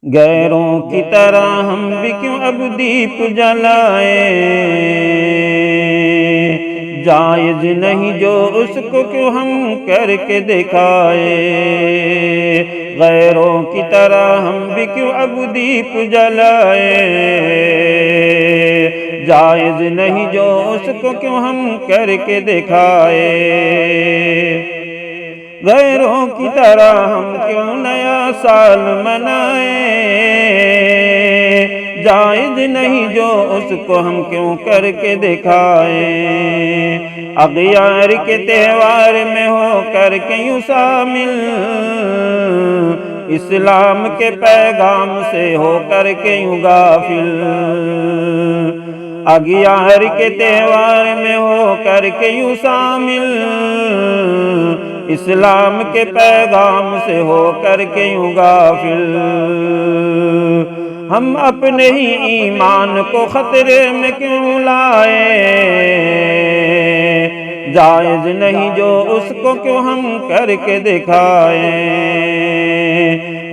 غیروں کی طرح ہم بھی کیوں اب دیپ جلائیں، جائز نہیں جو اس کو کیوں ہم کر کے دکھائیں، غیروں کی طرح ہم بھی کیوں اب دیپ جلائیں، جائز نہیں جو اس کو کیوں ہم کر کے دکھائیں، غیروں کی طرح ہم کیوں نیا سال منائیں، جائز نہیں جو اس کو ہم کیوں کر کے دکھائیں، اغیار کے تہوار میں ہو کر کے یوں شامل، اسلام کے پیغام سے ہو کر کے یوں غافل، اغیار کے تہوار میں ہو کر کے یوں شامل، اسلام کے پیغام سے ہو کر کے یوں غافل، ہم اپنے ہی ایمان کو خطرے میں کیوں لائیں، جائز نہیں جو اس کو کیوں ہم کر کے دکھائیں،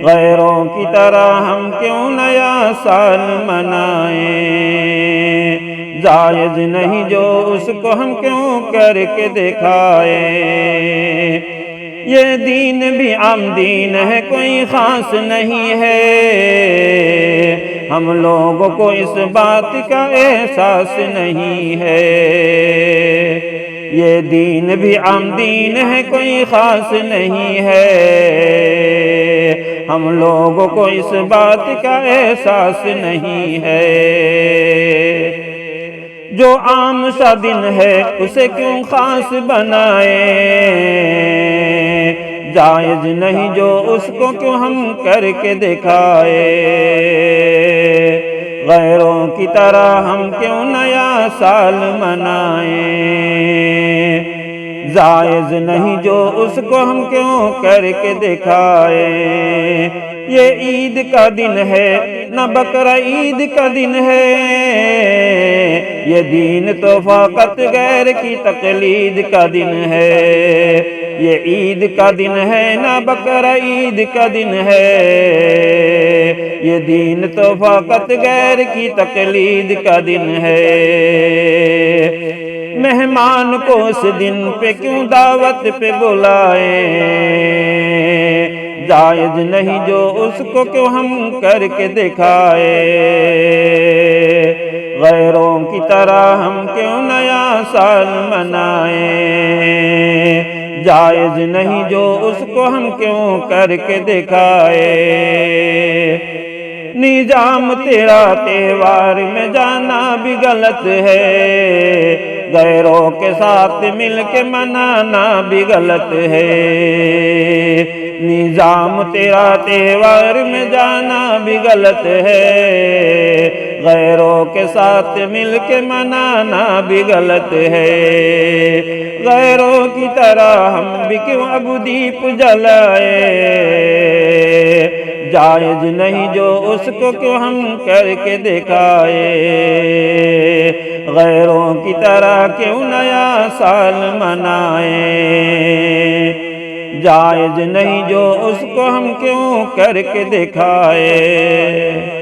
غیروں کی طرح ہم کیوں نیا سال منائیں، جائز نہیں جو اس کو ہم کیوں کر کے دکھائیں، یہ دین بھی عام دین ہے کوئی خاص نہیں ہے، ہم لوگوں کو اس بات کا احساس نہیں ہے، یہ دین بھی عام دین ہے کوئی خاص نہیں ہے، ہم لوگوں کو اس بات کا احساس نہیں ہے، جو عام سا دن ہے اسے کیوں خاص بنائیں، جائز نہیں جو اس کو کیوں ہم کر کے دکھائیں، غیروں کی طرح ہم کیوں نیا سال منائیں، جائز نہیں جو اس کو ہم کیوں کر کے دکھائیں، یہ عید کا دن ہے نہ بقرہ عید کا دن ہے، یہ دین تو فقط غیر کی تقلید کا دن ہے، یہ عید کا دن ہے نہ بقرہ عید کا دن ہے، یہ دین تو فقط غیر کی تقلید کا دن ہے، مہمان کو اس دن پہ کیوں دعوت پہ بلائیں، جائز نہیں جو اس کو کیوں ہم کر کے دکھائیں، غیروں کی طرح ہم کیوں نیا سال منائیں، جائز نہیں جو اس کو ہم کیوں کر کے دکھائیں، نظام تیرا تہوار میں جانا بھی غلط ہے، غیروں کے ساتھ مل کے منانا بھی غلط ہے، نظام تیرا تہوار میں جانا بھی غلط ہے، غیروں کے ساتھ مل کے منانا بھی غلط ہے، غیروں کی طرح ہم بھی کیوں اب دیپ جلائیں، جائز نہیں جو اس کو کیوں ہم کر کے دکھائیں، غیروں کی طرح کیوں نیا سال منائیں، جائز نہیں جو اس کو ہم کیوں کر کے دکھائیں۔